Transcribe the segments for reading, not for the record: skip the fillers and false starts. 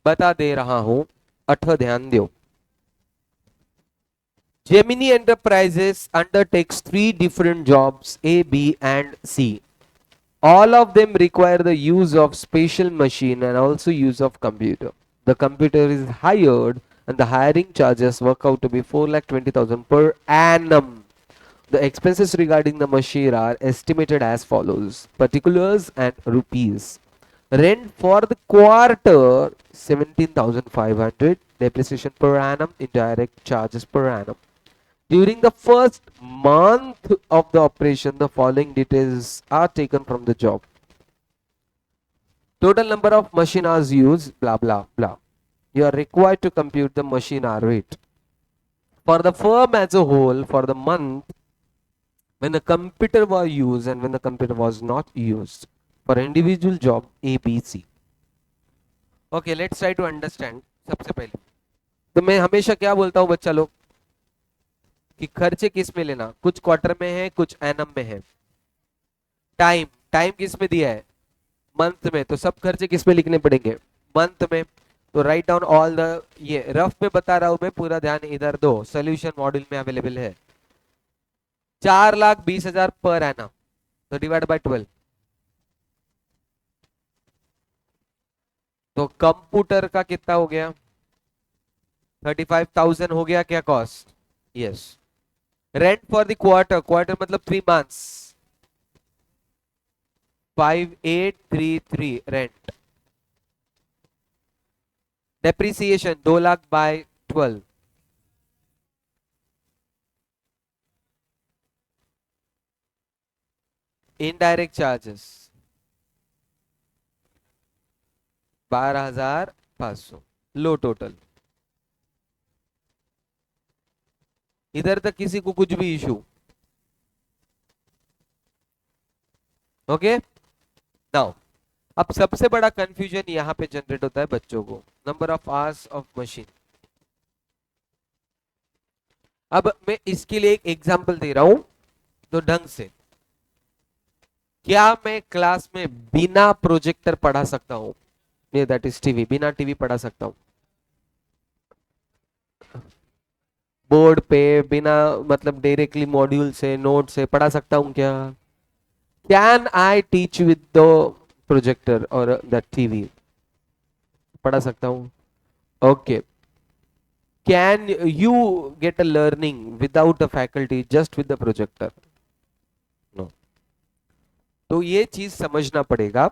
बता दे रहा हूं, अठ ध्यान दो। Gemini Enterprises undertakes three different jobs A, B, and C. All of them require the use of spatial machine and also use of computer. The computer is hired and the hiring charges work out to be 4,20,000 per annum. The expenses regarding the machine are estimated as follows. Particulars and rupees. Rent for the quarter 17,500. Depreciation per annum. Indirect charges per annum. During the first month of the operation, the following details are taken from the job. Total number of machine hours used, blah blah blah. You are required to compute the machine hour rate. For the firm as a whole, for the month when the computer was used and when the computer was not used. For individual job A, B, C. Okay, let's try to understand. सबसे पहले तो मैं हमेशा क्या बोलता हूँ बच्चा लोग कि खर्चे किस में लेना, कुछ क्वार्टर में है कुछ एनम में है। टाइम टाइम किस में दिया है, मंथ में, तो सब खर्चे किस में लिखने पड़ेंगे, मंथ में। तो राइट डाउन ऑल द, ये रफ में बता रहा हूं मैं, पूरा ध्यान इधर दो, सोल्यूशन मॉड्यूल में अवेलेबल है। 4,20,000 पर एनम, तो डिवाइड बाय 12। तो कंप्यूटर का कितना हो गया, 35,000 हो गया क्या cost, yes. Rent for the quarter, quarter मतलब 3 months, 5,833 rent. Depreciation 2 lakh by 12, indirect charges 12,500, लो टोटल। इधर तक किसी को कुछ भी इशू, ओके। नाउ अब सबसे बड़ा कंफ्यूजन यहां पे जनरेट होता है बच्चों को, number of hours of machine. अब मैं इसके लिए एक एग्जांपल दे रहा हूं तो ढंग से, क्या मैं क्लास में बिना प्रोजेक्टर पढ़ा सकता हूं, ये दैट इज टीवी, बिना टीवी पढ़ा सकता हूं बोर्ड पे, बिना मतलब डायरेक्टली मॉड्यूल से नोट से पढ़ा सकता हूं क्या, can I teach with the projector और द टीवी, पढ़ा सकता हूं, okay. Can you get a learning without the faculty just with the projector, no. तो ये चीज समझना पड़ेगा।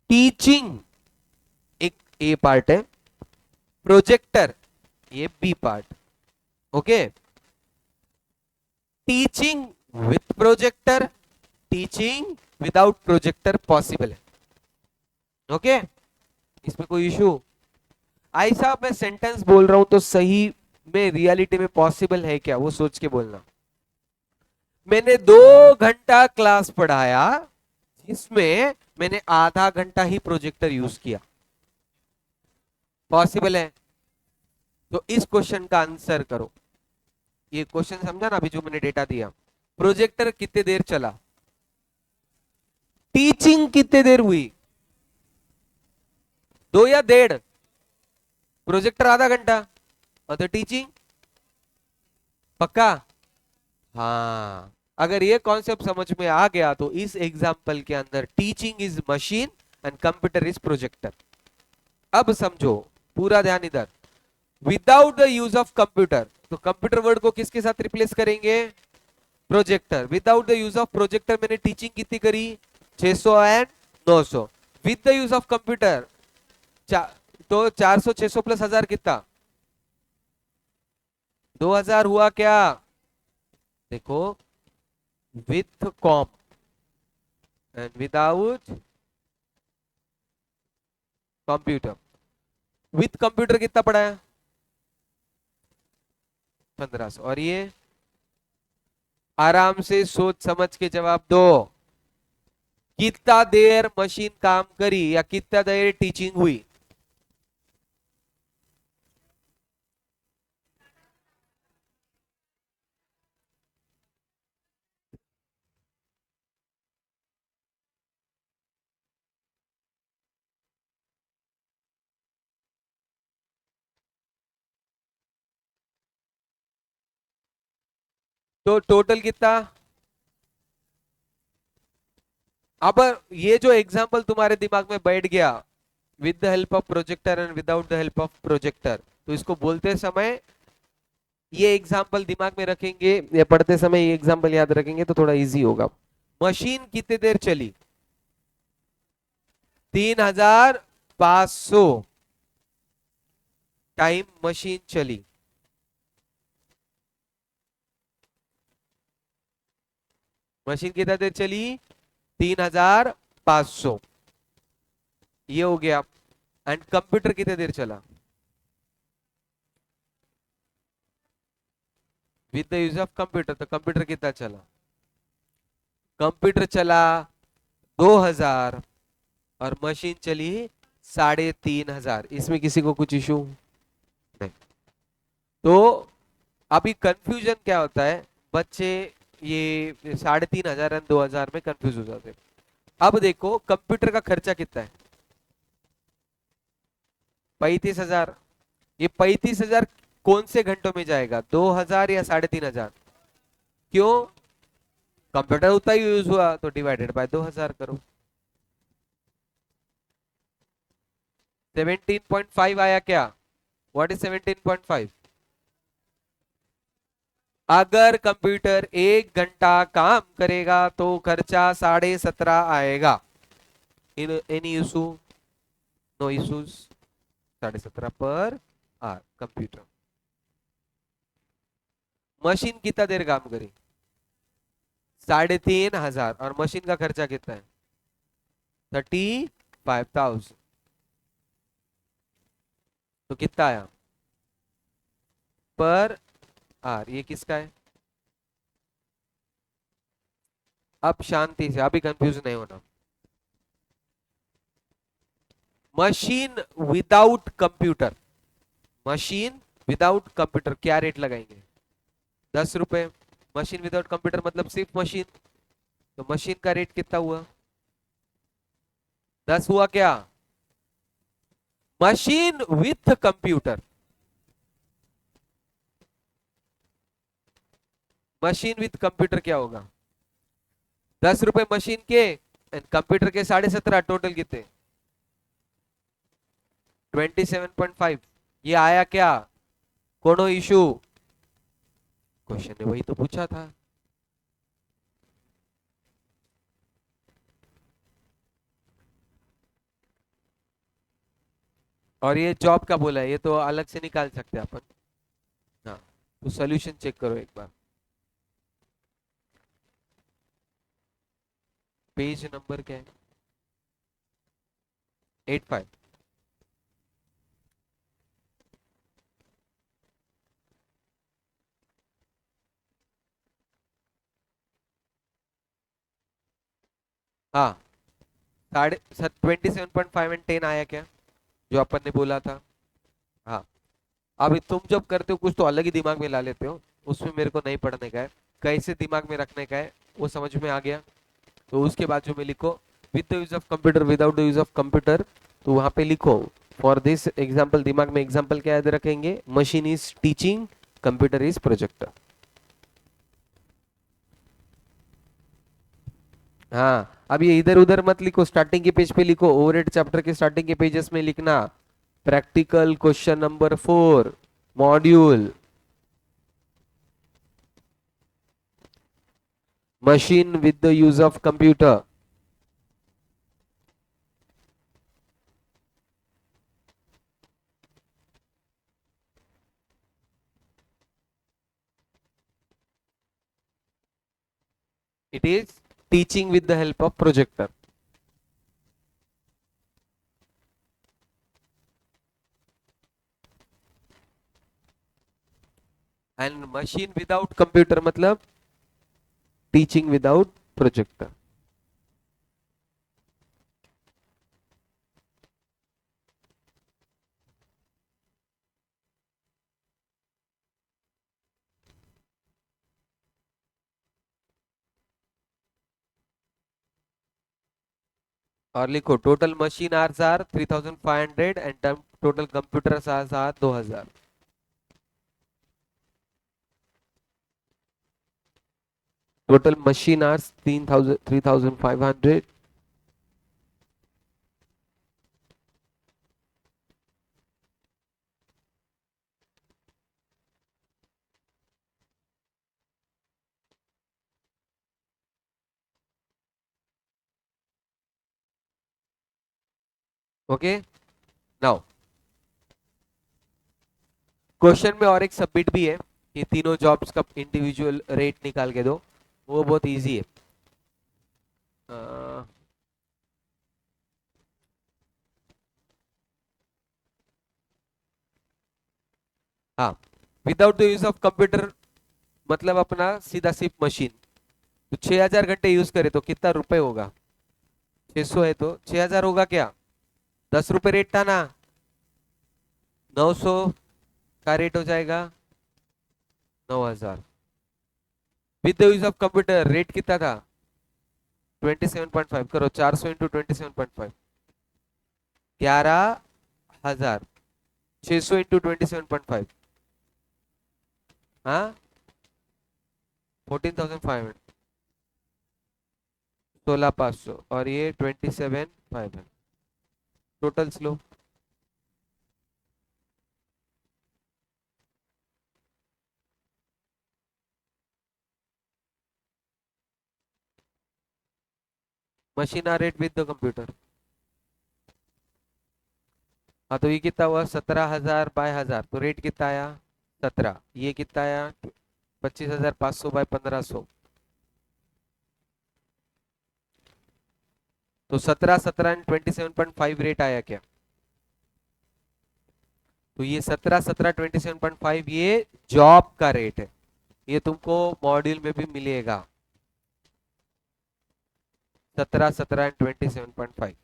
टीचिंग एक ए पार्ट है, प्रोजेक्टर ये B part, okay. Teaching with projector, teaching without projector possible है, ओके। इसमें कोई इशू, ऐसा मैं सेंटेंस बोल रहा हूं तो सही में रियलिटी में पॉसिबल है क्या, वो सोच के बोलना। मैंने 2 घंटा क्लास पढ़ाया जिसमें मैंने आधा घंटा ही प्रोजेक्टर यूज किया, पॉसिबल है। तो इस क्वेश्चन का आंसर करो। ये क्वेश्चन समझा ना अभी जो मैंने डेटा दिया, प्रोजेक्टर कितने देर चला, टीचिंग कितने देर हुई, 2 या 1.5, प्रोजेक्टर आधा घंटा और तो टीचिंग पक्का। हाँ, अगर ये कॉन्सेप्ट समझ में आ गया तो इस एग्जाम्पल के अंदर teaching is machine and computer is projector. अब समझो, पूरा ध्यान इधर, without the use of computer, तो कंप्यूटर वर्ड को किसके साथ रिप्लेस करेंगे, projector. Without the use of projector मैंने टीचिंग कितनी करी, 600 and 900। With the use of computer तो 400 600 प्लस 1000 कितना, 2000 हुआ क्या, देखो, with com and without computer. With computer कितना पड़ा है, 1500। और ये आराम से सोच समझ के जवाब दो, कितना देर मशीन काम करी या कितना देर टीचिंग हुई। तो टोटल कितना? अब ये जो एग्जांपल तुम्हारे दिमाग में बैठ गया, with the help of projector and without the help of projector, तो इसको बोलते समय ये एग्जांपल दिमाग में रखेंगे या पढ़ते समय ये एग्जांपल याद रखेंगे तो थोड़ा इजी होगा। मशीन कितने देर चली? 3500 टाइम मशीन चली। मशीन कितना देर चली? 3500, ये हो गया। एंड कंप्यूटर कितने देर चला? With the use of computer, तो कंप्यूटर कितना चला? कंप्यूटर चला 2000 और मशीन चली 3500। इसमें किसी को कुछ इशू नहीं? तो अभी कंफ्यूजन क्या होता है, बच्चे ये 3500 और 2000 में कंफ्यूज हो जाते हैं। अब देखो कंप्यूटर का खर्चा कितना है? 35,000। ये 35,000 कौन से घंटों में जाएगा, 2000 या 3500? क्यों? कंप्यूटर उतना ही यूज हुआ तो डिवाइडेड बाय 2000 करो। 17.5 आया क्या? What is 17.5? अगर कंप्यूटर 1 घंटा काम करेगा तो खर्चा 17.5 आएगा। In any issue? No issues. 17.5 पर आर कंप्यूटर। मशीन कितना देर काम करी? 3500 और मशीन का खर्चा कितना है? 35,000। तो कितना आया पर आर? ये किसका है? अब शांति से, अभी कंफ्यूज नहीं होना। Machine without computer, machine without computer क्या रेट लगाएंगे? 10 रुपए। मशीन विदाउट कंप्यूटर मतलब सिर्फ मशीन, तो मशीन का रेट कितना हुआ? 10 हुआ क्या? Machine with computer, machine with computer क्या होगा? 10 रुपए मशीन के एंड कंप्यूटर के 17.5, टोटल कितने? 27.5। ये आया क्या? कोनो इशू? क्वेश्चन ने वही तो पूछा था। और ये जॉब का बोला है, ये तो अलग से निकाल सकते हैं अपन। हाँ, तो सॉल्यूशन चेक करो एक बार। पेज नंबर क्या है? 85। हाँ, 27.5 एंड 10 आया क्या, जो अपन ने बोला था? हाँ। अभी तुम जब करते हो कुछ तो अलग ही दिमाग में ला लेते हो, उसमें मेरे को नहीं पढ़ने का है, कैसे दिमाग में रखने का है वो समझ में आ गया। तो उसके बाद जो में लिखो with the use of computer, without the use of computer, तो वहां पे लिखो फॉर दिस एग्जांपल। दिमाग में एग्जांपल क्या याद रखेंगे? Machine is teaching, computer is projector. हाँ, अब ये इधर उधर मत लिखो, स्टार्टिंग के पेज पे लिखो। ओवरहेड चैप्टर के स्टार्टिंग के पेजेस में लिखना practical question number 4 module machine with the use of computer. It is teaching with the help of projector. And machine without computer मतलब teaching without projector. और लिखो total machine hours are 3500 and total computer hours are 2000। Total machine hours 3,000 3,500. Okay, now question में और एक submit भी है कि तीनों जॉब्स का इंडिविजुअल रेट निकाल के दो। वो बहुत इजी है। हाँ, without the use of computer, मतलब अपना सीधा सिर्फ मशीन। तो 6,000 घंटे यूज करे तो कितना रुपए होगा? 600 है तो 6,000 होगा क्या? 10 रुपए रेट था ना, 900 का रेट हो जाएगा 9,000। With the use of computer rate कितना था? 27.5 करो, 400 इंटू 27.5, 11,000। 600 इंटू 27.5, हाँ 14,500, 16,500 और ये 27,500 total slow. Machine hour rate with the computer. हाँ तो ये कितना हुआ? 17,000 बाय 1000, तो रेट कितना आया? 17। ये कितना आया? 25,500 बाय 1,500, तो 17 17 एंड 27.5 रेट आया क्या? तो ये 17 17 27.5 ये जॉब का रेट है। ये तुमको मॉड्यूल में भी मिलेगा, 17 17 एंड 27.5।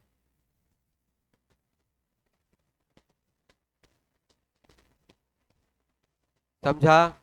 समझा?